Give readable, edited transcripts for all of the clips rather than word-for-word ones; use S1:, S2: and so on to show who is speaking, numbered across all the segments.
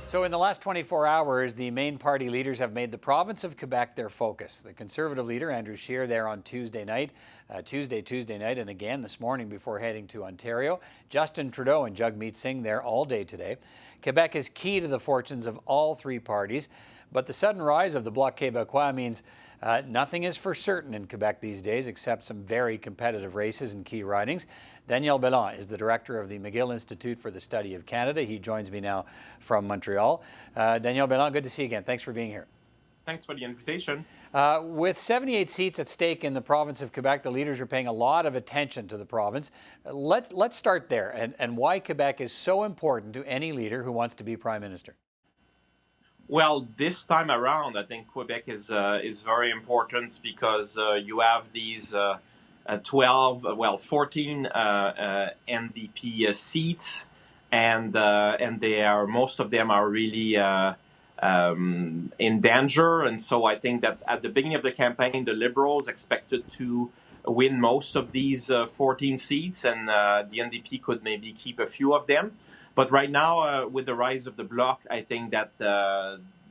S1: So in the last 24 hours, the main party leaders have made the province of Quebec their focus. The Conservative leader, Andrew Scheer, there on Tuesday night, and again this morning before heading to Ontario. Justin Trudeau and Jagmeet Singh there all day today. Quebec is key to the fortunes of all three parties, but the sudden rise of the Bloc Québécois means nothing is for certain in Quebec these days, except some very competitive races and key ridings. Daniel Béland is the director of the McGill Institute for the Study of Canada. He joins me now from Montreal. Daniel Béland, good to see you again. Thanks for being here.
S2: Thanks for the invitation.
S1: With 78 seats at stake in the province of Quebec, the leaders are paying a lot of attention to the province. Let's start there and why Quebec is so important to any leader who wants to be Prime Minister.
S2: Well, this time around, I think Quebec is very important because you have these 14 NDP seats, and most of them are really in danger. And so I think that at the beginning of the campaign, the Liberals expected to win most of these 14 seats, and the NDP could maybe keep a few of them. But right now, with the rise of the Bloc, I think that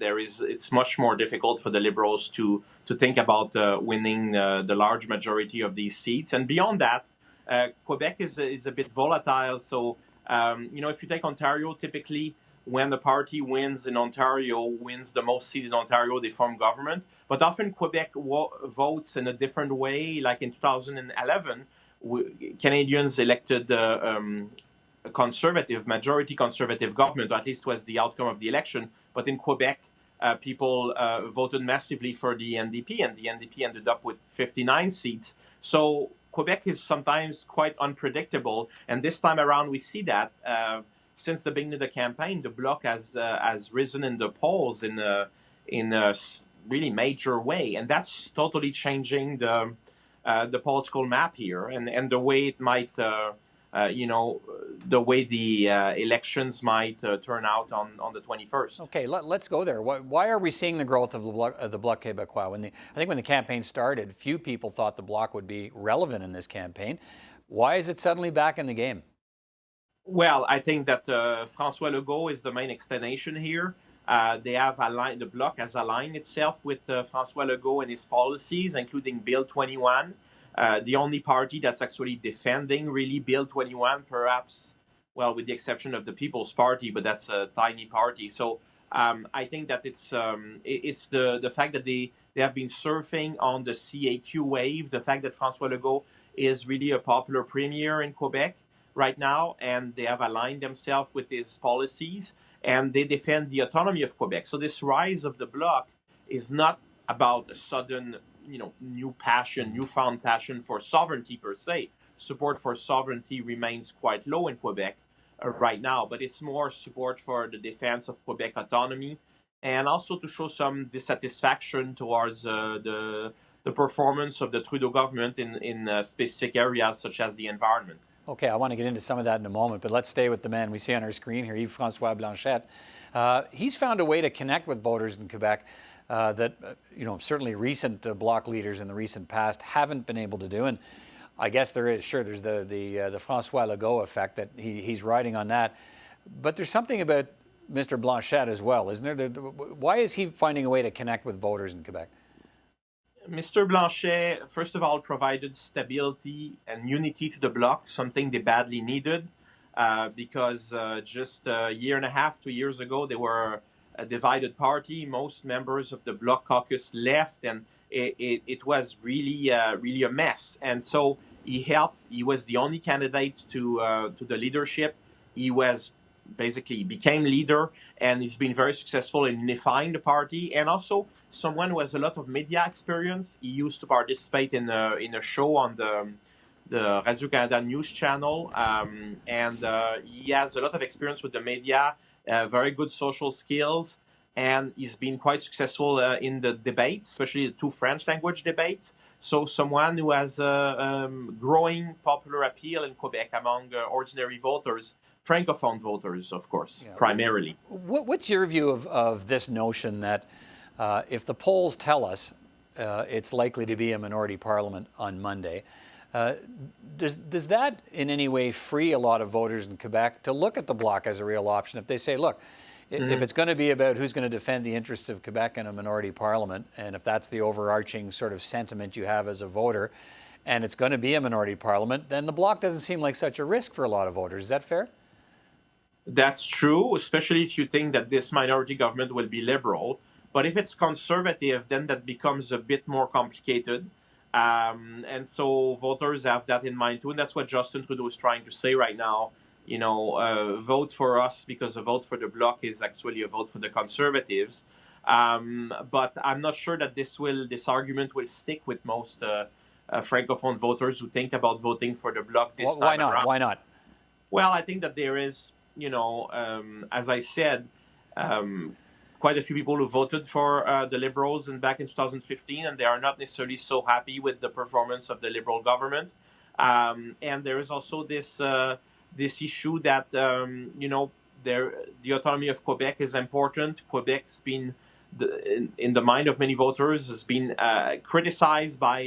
S2: it's much more difficult for the Liberals to think about winning the large majority of these seats. And beyond that, Quebec is a bit volatile. So, if you take Ontario, typically when the party wins in Ontario, wins the most seats in Ontario, they form government. But often Quebec votes in a different way. Like in 2011, Canadians elected majority conservative government, or at least was the outcome of the election. But in Quebec, people voted massively for the NDP, and the NDP ended up with 59 seats. So Quebec is sometimes quite unpredictable, and this time around we see that since the beginning of the campaign, the Bloc has risen in the polls in a really major way, and that's totally changing the political map here, and the way it might. The way the elections might turn out on the 21st.
S1: Okay, let's go there. Why are we seeing the growth of the Bloc Québécois? I think when the campaign started, few people thought the Bloc would be relevant in this campaign. Why is it suddenly back in the game?
S2: Well, I think that François Legault is the main explanation here. The Bloc has aligned itself with François Legault and his policies, including Bill 21. The only party that's actually defending really Bill 21, perhaps, well, with the exception of the People's Party, but that's a tiny party. So I think that it's the fact that they have been surfing on the CAQ wave, the fact that François Legault is really a popular premier in Quebec right now, and they have aligned themselves with his policies, and they defend the autonomy of Quebec. So this rise of the Bloc is not about a sudden newfound passion for sovereignty per se. Support for sovereignty remains quite low in Quebec right now, but it's more support for the defense of Quebec autonomy, and also to show some dissatisfaction towards the performance of the Trudeau government in specific areas such as the environment.
S1: Okay, I want to get into some of that in a moment, but let's stay with the man we see on our screen here, Yves-François Blanchet. He's found a way to connect with voters in Quebec that certainly recent Bloc leaders in the recent past haven't been able to do. And I guess there's the François Legault effect that he's riding on that. But there's something about Mr. Blanchet as well, isn't there? Why is he finding a way to connect with voters in Quebec?
S2: Mr. Blanchet, first of all, provided stability and unity to the Bloc, something they badly needed, because just a year and a half, 2 years ago, they were a divided party. Most members of the Bloc caucus left, and it was really a mess. And so he helped. He was the only candidate to the leadership. He became leader, and he's been very successful in unifying the party, and also someone who has a lot of media experience. He used to participate in a show on the Radio-Canada news channel, and he has a lot of experience with the media, very good social skills, and he's been quite successful in the debates, especially the two French language debates. So someone who has growing popular appeal in Quebec among ordinary voters, Francophone voters, of course, primarily.
S1: What's your view of this notion that if the polls tell us it's likely to be a minority parliament on Monday, does that in any way free a lot of voters in Quebec to look at the Bloc as a real option? If they say, look, if it's going to be about who's going to defend the interests of Quebec in a minority parliament, and if that's the overarching sort of sentiment you have as a voter, and it's going to be a minority parliament, then the Bloc doesn't seem like such a risk for a lot of voters. Is that fair?
S2: That's true, especially if you think that this minority government will be liberal. But if it's conservative, then that becomes a bit more complicated. And so voters have that in mind too. And that's what Justin Trudeau is trying to say right now. Vote for us because a vote for the Bloc is actually a vote for the Conservatives. But I'm not sure that this argument will stick with most Francophone voters who think about voting for the Bloc this time around.
S1: Why not?
S2: Well, I think that there is, as I said, quite a few people who voted for the Liberals back in 2015, and they are not necessarily so happy with the performance of the Liberal government. And there is also this issue that the autonomy of Quebec is important. Quebec's been in the mind of many voters has been criticized by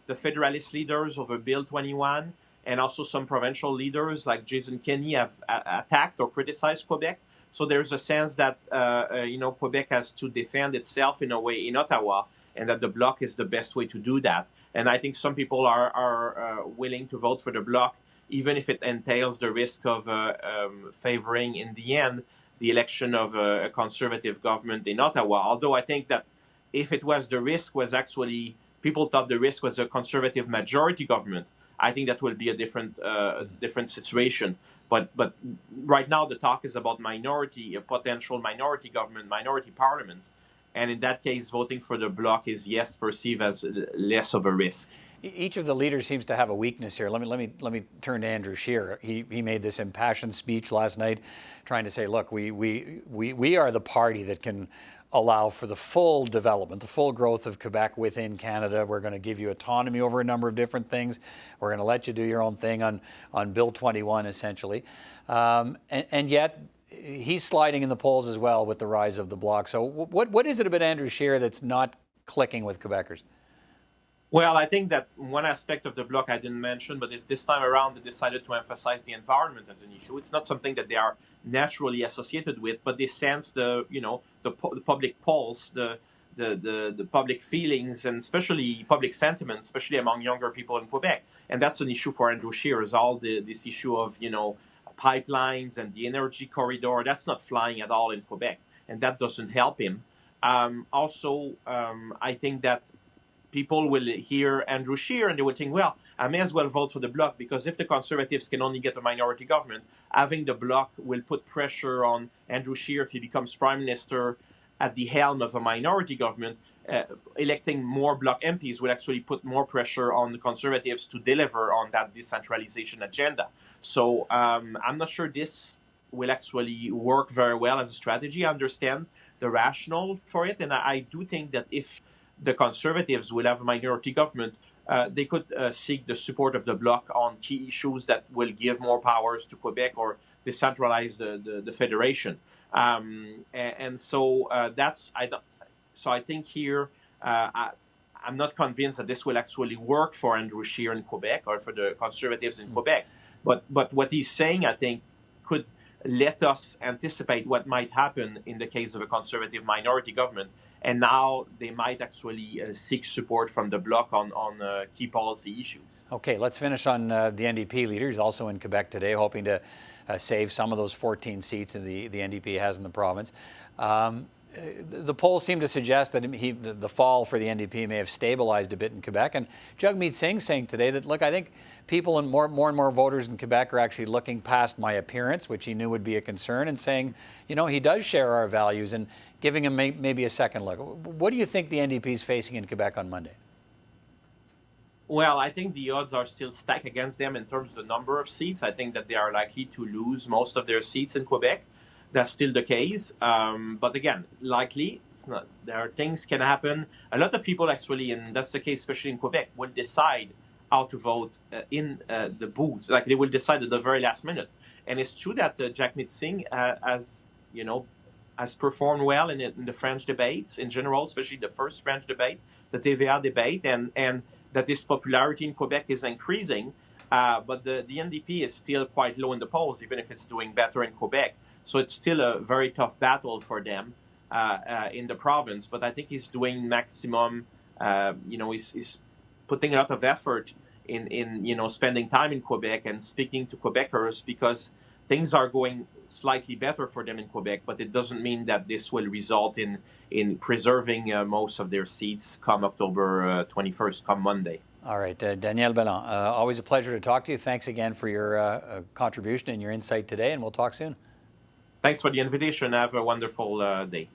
S2: the Federalist leaders over Bill 21, and also some provincial leaders like Jason Kenney have attacked or criticized Quebec. So there's a sense that Quebec has to defend itself in a way in Ottawa, and that the Bloc is the best way to do that. And I think some people are willing to vote for the Bloc, even if it entails the risk of favoring, in the end, the election of a conservative government in Ottawa. Although I think that if it was the risk was actually, people thought the risk was a conservative majority government, I think that will be a different situation. But right now the talk is about a potential minority government, minority parliament. And in that case, voting for the Bloc is, yes, perceived as less of a risk.
S1: Each of the leaders seems to have a weakness here. Let me turn to Andrew Scheer. He made this impassioned speech last night, trying to say, look, we are the party that can allow for the full development, the full growth of Quebec within Canada. We're going to give you autonomy over a number of different things. We're going to let you do your own thing on Bill 21, essentially. And yet, he's sliding in the polls as well with the rise of the Bloc. So what is it about Andrew Scheer that's not clicking with Quebecers?
S2: Well, I think that one aspect of the Bloc I didn't mention, but this time around they decided to emphasize the environment as an issue. It's not something that they are naturally associated with, but they sense the public pulse, the public feelings, and especially public sentiment, especially among younger people in Quebec. And that's an issue for Andrew Scheer, is all this issue of pipelines and the energy corridor. That's not flying at all in Quebec, and that doesn't help him. I think that people will hear Andrew Scheer and they will think, well, I may as well vote for the Bloc, because if the Conservatives can only get a minority government, having the Bloc will put pressure on Andrew Scheer if he becomes Prime Minister at the helm of a minority government. Electing more Bloc MPs will actually put more pressure on the Conservatives to deliver on that decentralization agenda. So I'm not sure this will actually work very well as a strategy. I understand the rationale for it, and I do think that if the Conservatives will have a minority government, they could seek the support of the Bloc on key issues that will give more powers to Quebec or decentralize the federation. So I think here I'm not convinced that this will actually work for Andrew Scheer in Quebec or for the Conservatives in Quebec. But what he's saying, I think, could let us anticipate what might happen in the case of a Conservative minority government. And now they might actually seek support from the Bloc on key policy issues. Okay,
S1: let's finish on the NDP leaders, also in Quebec today, hoping to save some of those 14 seats that the NDP has in the province. The polls seem to suggest that the fall for the NDP may have stabilized a bit in Quebec. And Jagmeet Singh saying today that, look, I think people and more and more voters in Quebec are actually looking past my appearance, which he knew would be a concern, and saying, he does share our values, and giving him maybe a second look. What do you think the NDP is facing in Quebec on Monday?
S2: Well, I think the odds are still stacked against them in terms of the number of seats. I think that they are likely to lose most of their seats in Quebec. That's still the case. But again, likely, it's not. Things can happen. A lot of people actually, and that's the case especially in Quebec, will decide how to vote in the booth. Like, they will decide at the very last minute. And it's true that Jagmeet Singh has performed well in the French debates in general, especially the first French debate, the TVA debate, and that his popularity in Quebec is increasing. But the NDP is still quite low in the polls, even if it's doing better in Quebec. So it's still a very tough battle for them in the province. But I think he's doing maximum. He's putting a lot of effort in spending time in Quebec and speaking to Quebecers, because things are going slightly better for them in Quebec, but it doesn't mean that this will result in preserving most of their seats come October 21st, come Monday.
S1: All right, Daniel Béland, always a pleasure to talk to you. Thanks again for your contribution and your insight today, and we'll talk soon.
S2: Thanks for the invitation. Have a wonderful day.